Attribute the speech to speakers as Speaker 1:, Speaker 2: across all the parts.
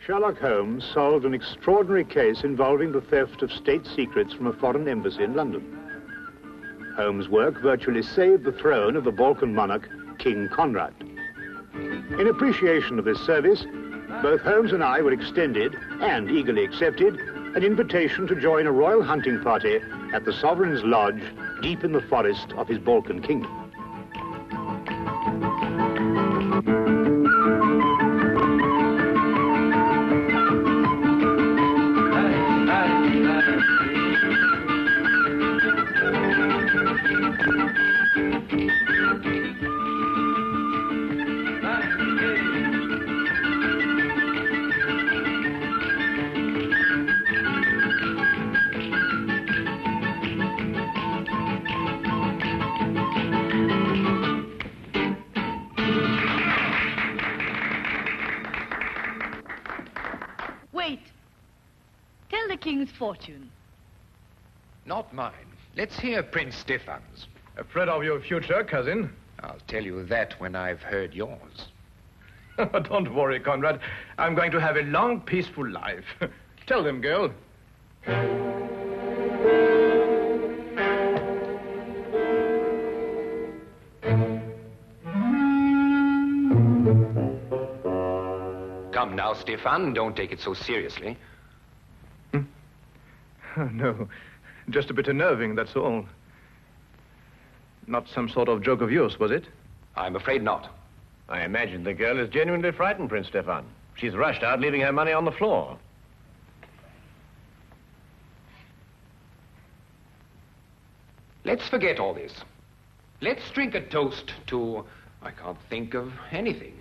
Speaker 1: Sherlock Holmes solved an extraordinary case involving the theft of state secrets from a foreign embassy in London. Holmes' work virtually saved the throne of the Balkan monarch, King Conrad. In appreciation of this service, both Holmes and I were extended, and eagerly accepted, an invitation to join a royal hunting party at the Sovereign's Lodge, deep in the forest of his Balkan kingdom.
Speaker 2: Wait. Tell the king's fortune.
Speaker 3: Not mine. Let's hear Prince Stephan's.
Speaker 4: Afraid of your future, cousin?
Speaker 3: I'll tell you that when I've heard yours.
Speaker 4: Don't worry, Conrad. I'm going to have a long, peaceful life. Tell them, girl.
Speaker 3: Come now, Stephan, don't take it so seriously.
Speaker 4: Oh, no, just a bit unnerving, that's all. Not some sort of joke of yours, was it?
Speaker 3: I'm afraid not.
Speaker 5: I imagine the girl is genuinely frightened, Prince Stephan. She's rushed out, leaving her money on the floor.
Speaker 3: Let's forget all this. Let's drink a toast to... I can't think of anything.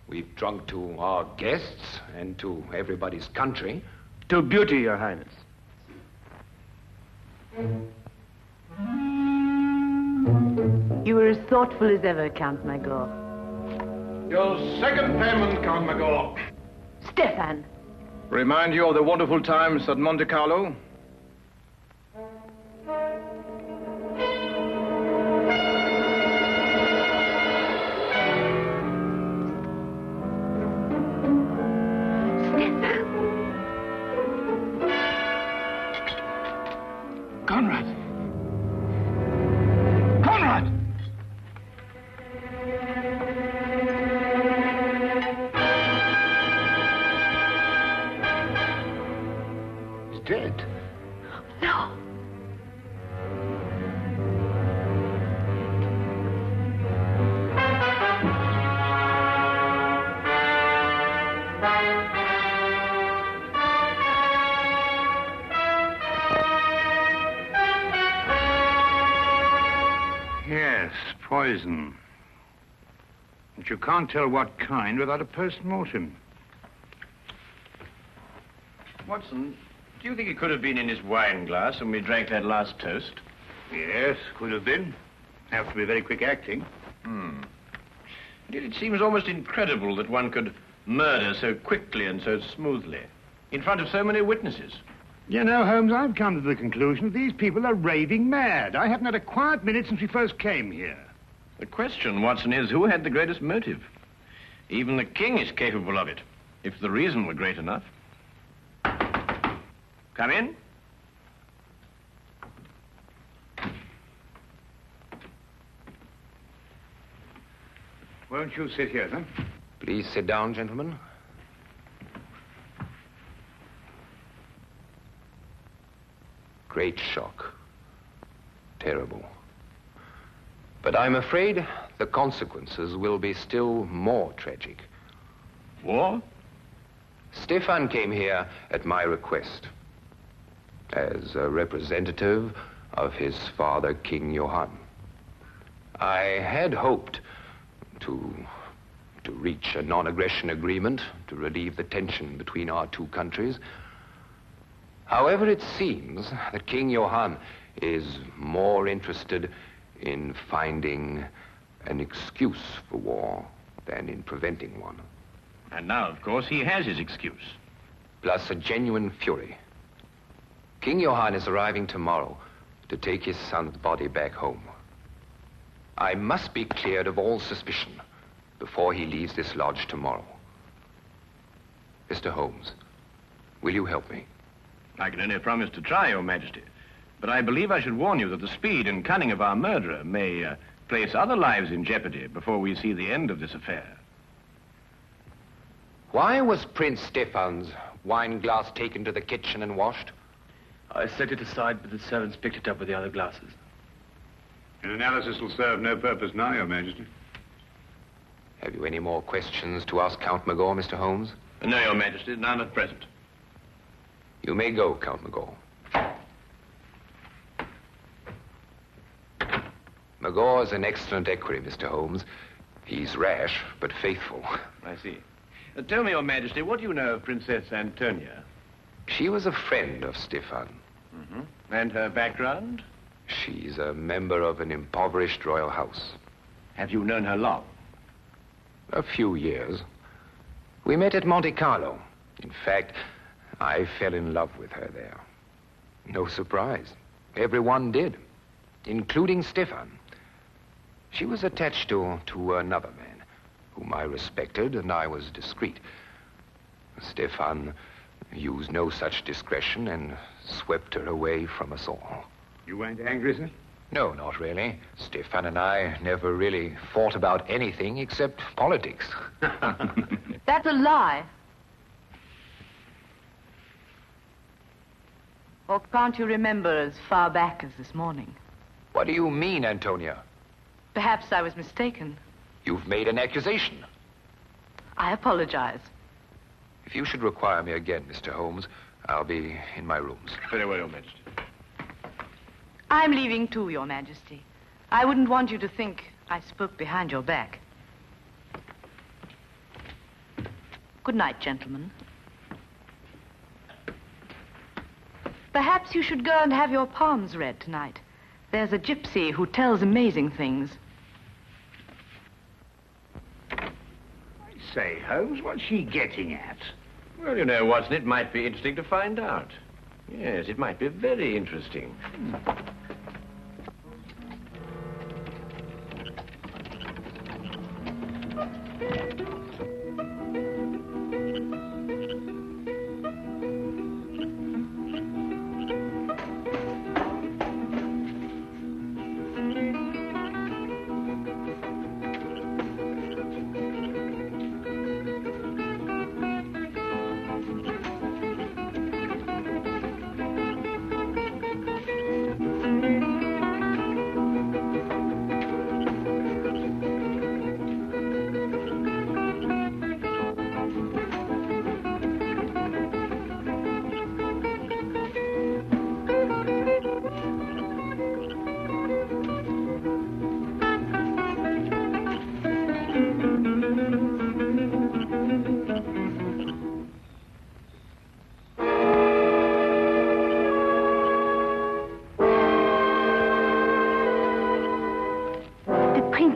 Speaker 3: We've drunk to our guests and to everybody's country.
Speaker 6: To beauty, Your Highness.
Speaker 2: You were as thoughtful as ever, Count Magor.
Speaker 4: Your second payment, Count Magor.
Speaker 2: Stephan.
Speaker 4: Remind you of the wonderful times at Monte Carlo?
Speaker 6: Conrad! Conrad!
Speaker 1: He's dead.
Speaker 2: No.
Speaker 1: Yes, poison. But you can't tell what kind without a post-mortem.
Speaker 5: Watson, do you think it could have been in his wine glass when we drank that last toast?
Speaker 1: Yes, could have been. Have to be very quick acting.
Speaker 5: Indeed, it seems almost incredible that one could murder so quickly and so smoothly in front of so many witnesses.
Speaker 1: You know, Holmes, I've come to the conclusion that these people are raving mad. I haven't had a quiet minute since we first came here.
Speaker 5: The question, Watson, is who had the greatest motive? Even the king is capable of it, if the reason were great enough. Come in.
Speaker 1: Won't you sit here, then?
Speaker 3: Please sit down, gentlemen. Great shock. Terrible. But I'm afraid the consequences will be still more tragic.
Speaker 5: War?
Speaker 3: Stephan came here at my request as a representative of his father, King Johann. I had hoped to reach a non-aggression agreement to relieve the tension between our two countries. However, it seems that King Johann is more interested in finding an excuse for war than in preventing one.
Speaker 5: And now, of course, he has his excuse.
Speaker 3: Plus a genuine fury. King Johann is arriving tomorrow to take his son's body back home. I must be cleared of all suspicion before he leaves this lodge tomorrow. Mr. Holmes, will you help me?
Speaker 5: I can only promise to try, Your Majesty. But I believe I should warn you that the speed and cunning of our murderer may place other lives in jeopardy before we see the end of this affair.
Speaker 3: Why was Prince Stephan's wine glass taken to the kitchen and washed?
Speaker 6: I set it aside, but the servants picked it up with the other glasses.
Speaker 1: An analysis will serve no purpose now, Your Majesty.
Speaker 3: Have you any more questions to ask Count Magor, Mr. Holmes?
Speaker 5: No, Your Majesty, none at present.
Speaker 3: You may go, Count Magor. Magor is an excellent equerry, Mr. Holmes. He's rash, but faithful.
Speaker 5: I see. Tell me, Your Majesty, what do you know of Princess Antonia?
Speaker 3: She was a friend of Stephan.
Speaker 5: Mm-hmm. And her background?
Speaker 3: She's a member of an impoverished royal house.
Speaker 5: Have you known her long?
Speaker 3: A few years. We met at Monte Carlo. In fact, I fell in love with her there. No surprise. Everyone did, including Stephan. She was attached to another man, whom I respected, and I was discreet. Stephan used no such discretion and swept her away from us all.
Speaker 1: You weren't angry, sir?
Speaker 3: No, not really. Stephan and I never really fought about anything except politics.
Speaker 2: That's a lie. Or can't you remember as far back as this morning?
Speaker 3: What do you mean, Antonia?
Speaker 2: Perhaps I was mistaken.
Speaker 3: You've made an accusation.
Speaker 2: I apologize.
Speaker 3: If you should require me again, Mr. Holmes, I'll be in my rooms.
Speaker 5: Very well, Your Majesty.
Speaker 2: I'm leaving too, Your Majesty. I wouldn't want you to think I spoke behind your back. Good night, gentlemen. Perhaps you should go and have your palms read tonight. There's a gypsy who tells amazing things.
Speaker 1: Say, Holmes, what's she getting at?
Speaker 5: Well, you know, Watson, it might be interesting to find out. Yes, it might be very interesting.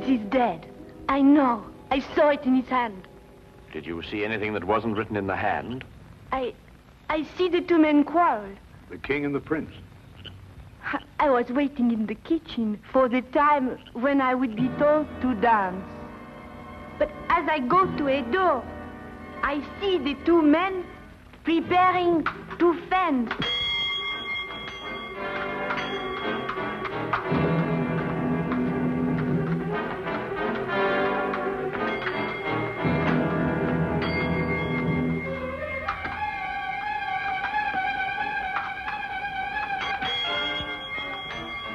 Speaker 7: He's dead. I know. I saw it in his hand.
Speaker 5: Did you see anything that wasn't written in the hand?
Speaker 7: I see the two men quarrel.
Speaker 1: The king and the prince.
Speaker 7: I was waiting in the kitchen for the time when I would be told to dance. But as I go to a door, I see the two men preparing to fence.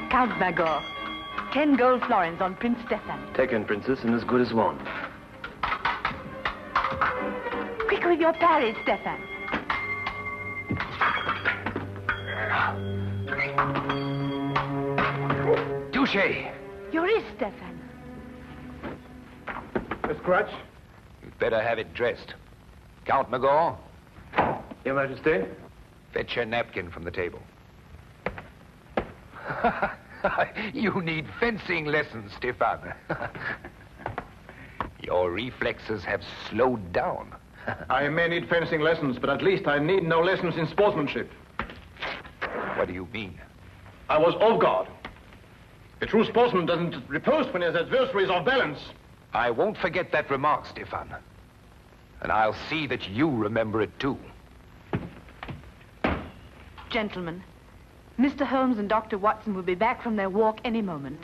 Speaker 2: Count Magor. 10 gold florins on Prince Stephan.
Speaker 6: Taken, Princess, and as good as won.
Speaker 2: Quick with your parry, Stephan.
Speaker 3: Touché!
Speaker 7: Your wrist, Stephan.
Speaker 1: Miss Crutch?
Speaker 3: You'd better have it dressed. Count Magor,
Speaker 6: Your Majesty?
Speaker 3: fetch your napkin from the table. You need fencing lessons, Stephan. Your reflexes have slowed down.
Speaker 4: I may need fencing lessons, but at least I need no lessons in sportsmanship.
Speaker 3: What do you mean?
Speaker 4: I was off guard. A true sportsman doesn't riposte when his adversary is off balance.
Speaker 3: I won't forget that remark, Stephan. And I'll see that you remember it too.
Speaker 2: Gentlemen, Mr. Holmes and Dr. Watson will be back from their walk any moment.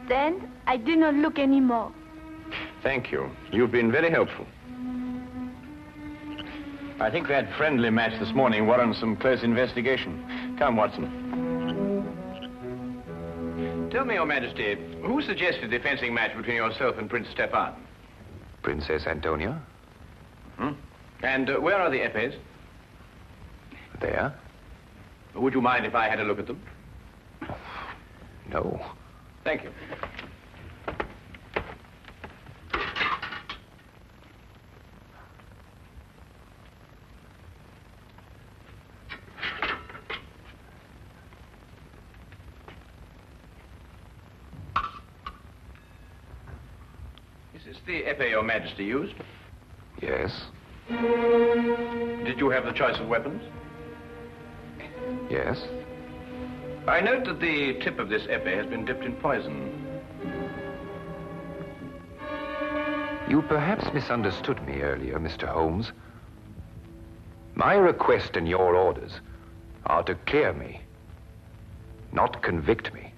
Speaker 7: Then I do not look anymore.
Speaker 5: Thank you. You've been very helpful. I think that friendly match this morning warrants some close investigation. Come, Watson. Tell me, Your Majesty, who suggested the fencing match between yourself and Prince Stephan?
Speaker 3: Princess Antonia?
Speaker 5: Hmm? And where are the epées?
Speaker 3: There?
Speaker 5: Would you mind if I had a look at them?
Speaker 3: No.
Speaker 5: Thank you. Is this the epée Your Majesty used?
Speaker 3: Yes.
Speaker 5: Did you have the choice of weapons?
Speaker 3: Yes.
Speaker 5: I note that the tip of this epée has been dipped in poison.
Speaker 3: You perhaps misunderstood me earlier, Mr. Holmes. My request and your orders are to clear me, not convict me.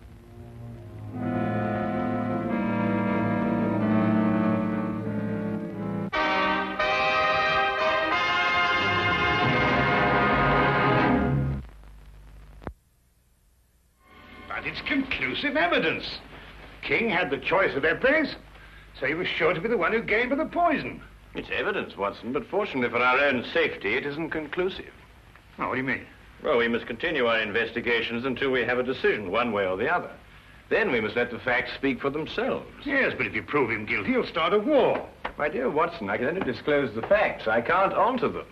Speaker 1: But it's conclusive evidence. King had the choice of epées, so he was sure to be the one who gave her the poison.
Speaker 5: It's evidence, Watson, but fortunately for our own safety, it isn't conclusive.
Speaker 1: Oh, what do you mean?
Speaker 5: Well, we must continue our investigations until we have a decision, one way or the other. Then we must let the facts speak for themselves.
Speaker 1: Yes, but if you prove him guilty, you'll start a war.
Speaker 5: My dear Watson, I can only disclose the facts. I can't alter them.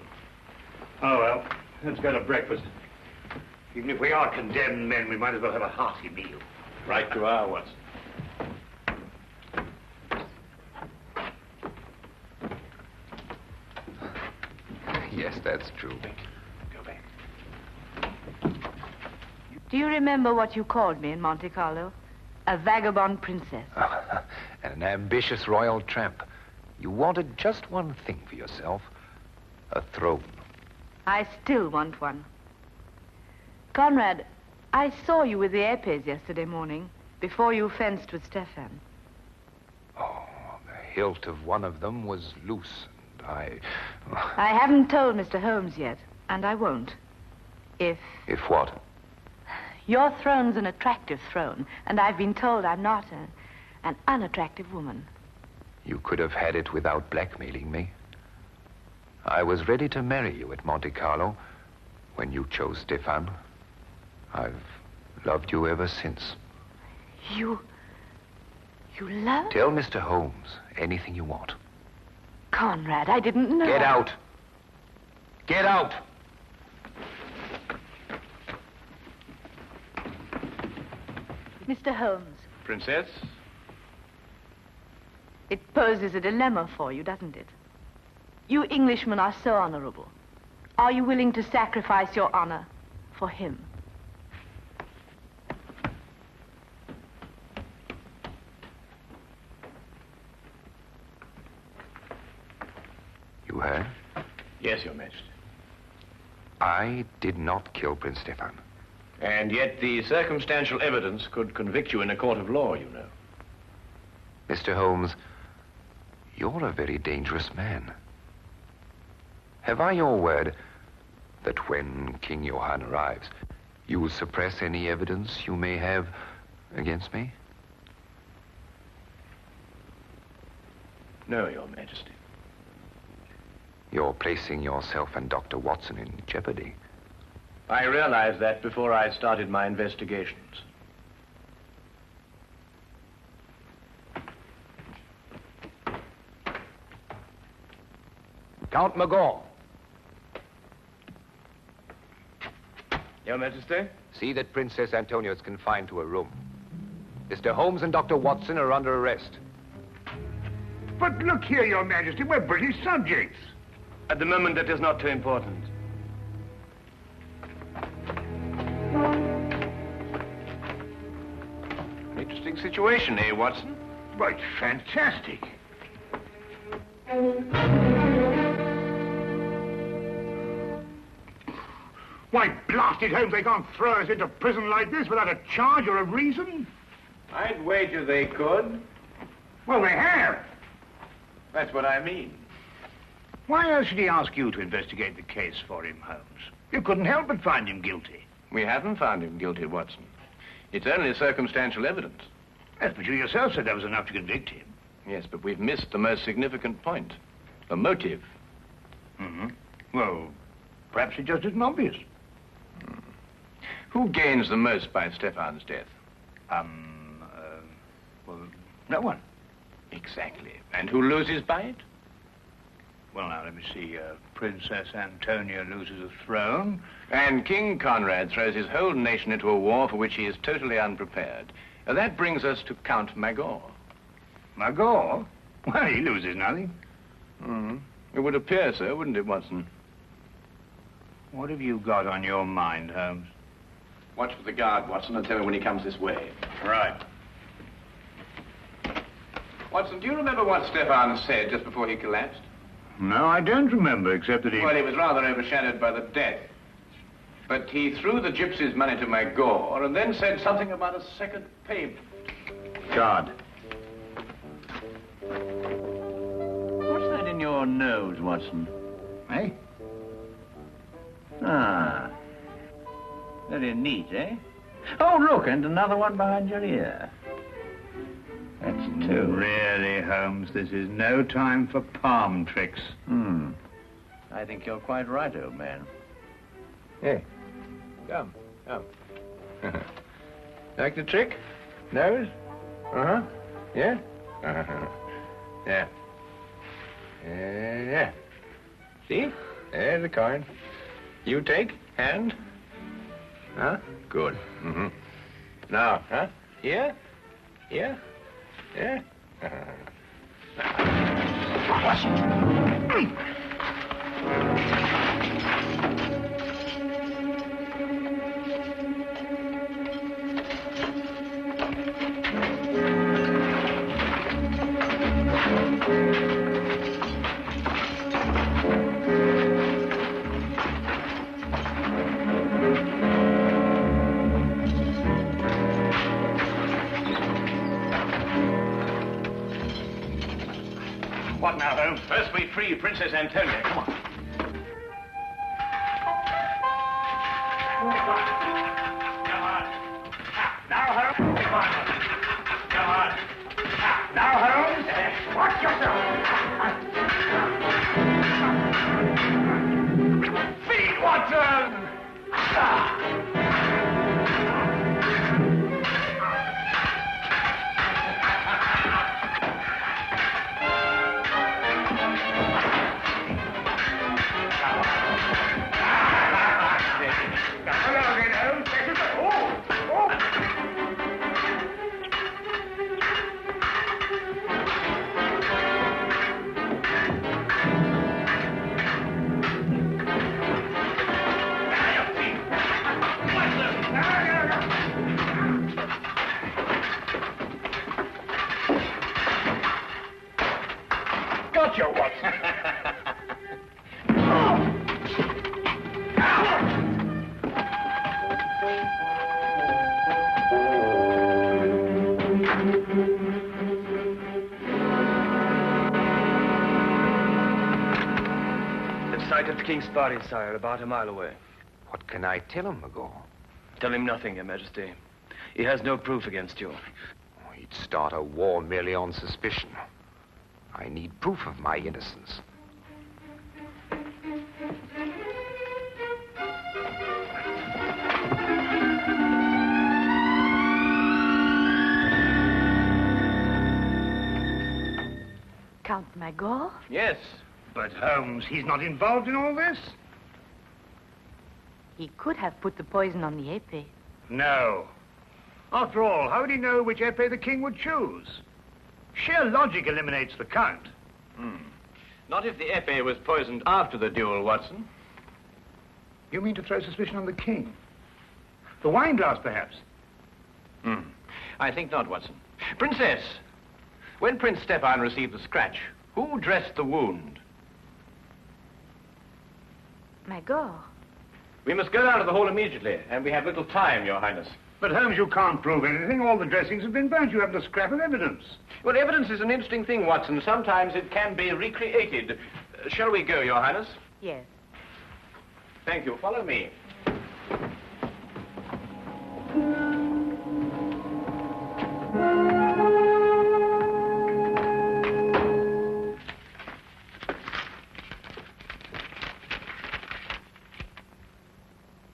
Speaker 1: Oh, well, let's go to breakfast. Even if we are condemned men, we might as well have a hearty meal.
Speaker 5: Right you are, Watson.
Speaker 3: Yes, that's true.
Speaker 5: Go back.
Speaker 2: Do you remember what you called me in Monte Carlo? A vagabond princess.
Speaker 3: And an ambitious royal tramp. You wanted just one thing for yourself. A throne.
Speaker 2: I still want one. Conrad, I saw you with the epées yesterday morning, before you fenced with Stephan.
Speaker 3: Oh, the hilt of one of them was loose, and
Speaker 2: I haven't told Mr. Holmes yet, and I won't. If
Speaker 3: what?
Speaker 2: your throne's an attractive throne, and I've been told I'm not an unattractive woman.
Speaker 3: You could have had it without blackmailing me. I was ready to marry you at Monte Carlo when you chose Stephan. I've loved you ever since.
Speaker 2: You love?
Speaker 3: Tell Mr. Holmes anything you want.
Speaker 2: Conrad, I didn't know.
Speaker 3: Get out. Get out.
Speaker 2: Mr. Holmes,
Speaker 5: Princess?
Speaker 2: it poses a dilemma for you, doesn't it? You Englishmen are so honorable. Are you willing to sacrifice your honor for him?
Speaker 3: You heard?
Speaker 5: Yes, Your Majesty.
Speaker 3: I did not kill Prince Stephan.
Speaker 5: And yet the circumstantial evidence could convict you in a court of law, you know.
Speaker 3: Mr. Holmes, you're a very dangerous man. Have I your word that when King Johann arrives, you will suppress any evidence you may have against me?
Speaker 5: No, Your Majesty.
Speaker 3: You're placing yourself and Dr. Watson in jeopardy.
Speaker 5: I realized that before I started my investigations.
Speaker 3: Count Magor.
Speaker 5: Your Majesty?
Speaker 3: See that Princess Antonia is confined to a room. Mr. Holmes and Dr. Watson are under arrest.
Speaker 1: But look here, Your Majesty, we're British subjects.
Speaker 5: At the moment, that is not too important. Interesting situation, eh, Watson?
Speaker 1: Right, fantastic. Why, blasted Holmes, they can't throw us into prison like this without a charge or a reason.
Speaker 5: I'd wager they could.
Speaker 1: Well, they have.
Speaker 5: That's what I mean.
Speaker 1: Why else should he ask you to investigate the case for him, Holmes? You couldn't help but find him guilty.
Speaker 5: We haven't found him guilty, Watson. It's only circumstantial evidence.
Speaker 1: Yes, but you yourself said that was enough to convict him.
Speaker 5: Yes, but we've missed the most significant point. The motive.
Speaker 1: Mm-hmm. Well, perhaps it just isn't obvious.
Speaker 5: Who gains the most by Stephan's death?
Speaker 1: Well, no one.
Speaker 5: Exactly. And who loses by it?
Speaker 1: Well, now, let me see. Princess Antonia loses a throne.
Speaker 5: And King Conrad throws his whole nation into a war for which he is totally unprepared. That brings us to Count Magor.
Speaker 1: Magor? Well, he loses nothing.
Speaker 5: It would appear so, wouldn't it, Watson?
Speaker 1: What have you got on your mind, Holmes?
Speaker 5: Watch for the guard, Watson, and tell me when he comes this way.
Speaker 1: Right.
Speaker 5: Watson, do you remember what Stephan said just before he collapsed?
Speaker 1: No, I don't remember, except that he...
Speaker 5: Well, he was rather overshadowed by the death. But he threw the gypsies' money to Magor and then said something about a second payment.
Speaker 1: Guard.
Speaker 8: What's that in your nose, Watson?
Speaker 1: Eh?
Speaker 8: Ah. Very neat, eh? Oh, look, and another one behind your ear. That's two.
Speaker 1: Really, Holmes, this is no time for palm tricks.
Speaker 8: I think you're quite right, old man.
Speaker 3: Hey, come. Like the trick? Nose? Uh-huh. Yeah? Uh-huh. Yeah. Yeah. See? There's the coin. You take, hand. Huh? Good. Now, huh? Here? Here? Yeah?
Speaker 5: What now, Holmes? First we free Princess Antonia. Come on.
Speaker 1: Now, Holmes. Come on. Come on. Now, Holmes. Watch yourself. Feed, Watson. Gotcha, Watson.
Speaker 6: The site of the king's body, sire, about a mile away.
Speaker 3: What can I tell him, Magor?
Speaker 6: Tell him nothing, Your Majesty. He has no proof against you.
Speaker 3: He'd start a war merely on suspicion. I need proof of my innocence.
Speaker 2: Count Magor?
Speaker 5: Yes.
Speaker 1: But, Holmes, he's not involved in all this?
Speaker 2: He could have put the poison on the épée.
Speaker 1: No. After all, how would he know which épée the king would choose? Sheer logic eliminates the count.
Speaker 5: Not if the épée was poisoned after the duel, Watson.
Speaker 1: You mean to throw suspicion on the king? The wine glass, perhaps?
Speaker 5: I think not, Watson. Princess, when Prince Stephan received the scratch, Who dressed the wound?
Speaker 2: Magor.
Speaker 5: We must go down to the hall immediately, and we have little time, Your Highness.
Speaker 1: But Holmes, you can't prove anything. All the dressings have been burnt. You haven't a scrap of evidence.
Speaker 5: Well, evidence is an interesting thing, Watson. Sometimes it can be recreated. Shall we go, Your Highness?
Speaker 2: Yes.
Speaker 5: Thank you. Follow me.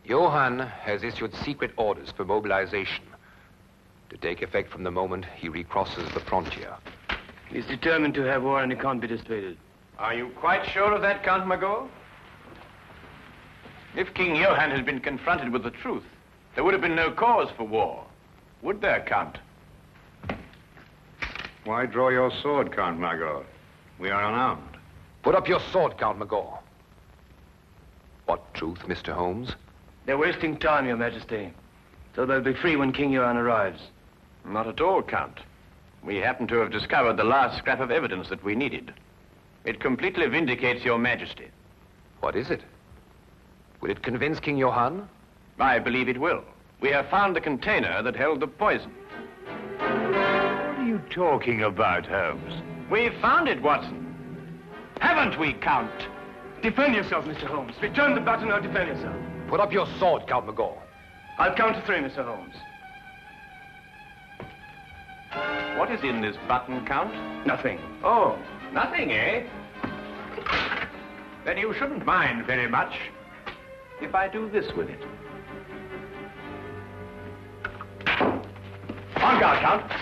Speaker 3: Johann has issued secret orders for mobilization to take effect from the moment he recrosses the frontier.
Speaker 6: He's determined to have war and he can't be dissuaded.
Speaker 5: Are you quite sure of that, Count Magor? If King Johann had been confronted with the truth, there would have been no cause for war. Would there, Count?
Speaker 1: Why draw your sword, Count Magor? We are unarmed.
Speaker 3: Put up your sword, Count Magor. What truth, Mr. Holmes?
Speaker 6: They're wasting time, Your Majesty. So they'll be free when King Johann arrives.
Speaker 5: Not at all, Count. We happen to have discovered the last scrap of evidence that we needed. It completely vindicates Your Majesty.
Speaker 3: What is it? Will it convince King Johann?
Speaker 5: I believe it will. We have found the container that held the poison.
Speaker 1: What are you talking about, Holmes?
Speaker 5: We found it, Watson. Haven't we, Count?
Speaker 6: Defend yourself, Mr. Holmes. Return the button or defend yourself.
Speaker 3: Put up your sword, Count Magor.
Speaker 6: I'll count to 3, Mr. Holmes.
Speaker 5: What is in this button, Count?
Speaker 6: Nothing.
Speaker 5: Oh, nothing, eh? Then you shouldn't mind very much if I do this with it. On guard, Count.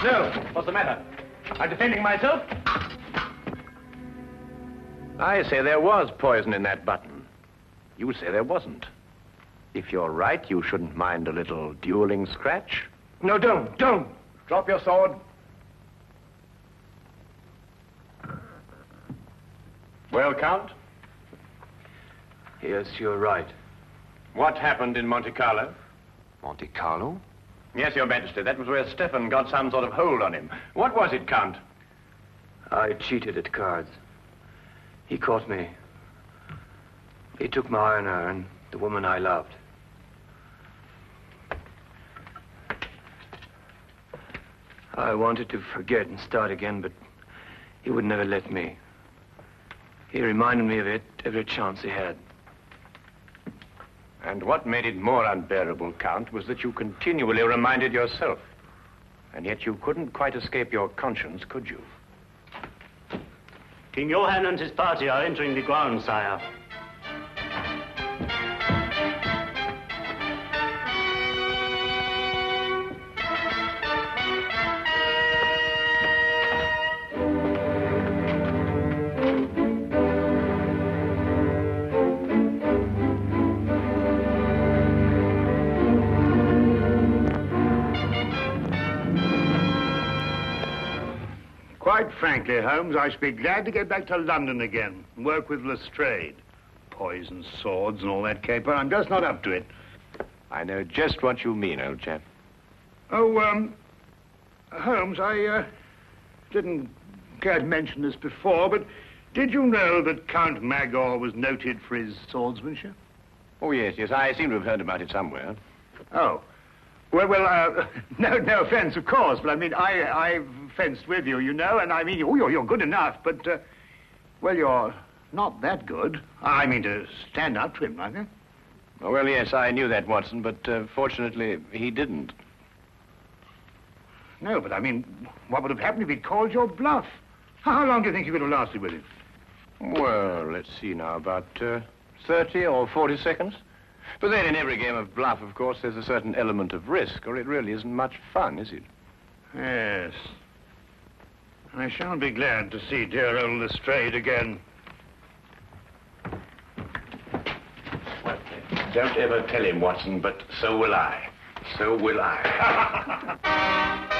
Speaker 5: No, what's the matter? I'm defending myself. I say there was poison in that button. You say there wasn't. If you're right, you shouldn't mind a little dueling scratch.
Speaker 6: No, don't.
Speaker 5: Drop your sword. Well, Count?
Speaker 6: Yes, you're right.
Speaker 5: What happened in Monte Carlo?
Speaker 3: Monte Carlo?
Speaker 5: Yes, Your Majesty. That was where Stephan got some sort of hold on him. What was it, Count?
Speaker 6: I cheated at cards. He caught me. He took my honor and the woman I loved. I wanted to forget and start again, but he would never let me. He reminded me of it every chance he had.
Speaker 5: And what made it more unbearable, Count, was that you continually reminded yourself. And yet you couldn't quite escape your conscience, could you?
Speaker 9: King Johann and his party are entering the grounds, sire.
Speaker 1: Quite frankly, Holmes, I should be glad to get back to London again and work with Lestrade. Poisoned swords and all that caper. I'm just not up to it.
Speaker 5: I know just what you mean, old chap.
Speaker 1: Oh, Holmes, I didn't care to mention this before, but did you know that Count Magor was noted for his swordsmanship?
Speaker 5: Oh, yes, I seem to have heard about it somewhere.
Speaker 1: Oh. Well, no offense, of course, but I mean, I've fenced with you, you know, and I mean, you're good enough, but, well, you're not that good. I mean, to stand up to him, like that.
Speaker 5: Oh, well, yes, I knew that, Watson, but fortunately, he didn't.
Speaker 1: No, but I mean, what would have happened if he'd called your bluff? How long do you think you could have lasted with him?
Speaker 5: Well, let's see now, about 30 or 40 seconds. But then in every game of bluff, of course, there's a certain element of risk, or it really isn't much fun, is it?
Speaker 1: Yes. I shall be glad to see dear old Lestrade again.
Speaker 5: Well, don't ever tell him, Watson, but so will I. So will I.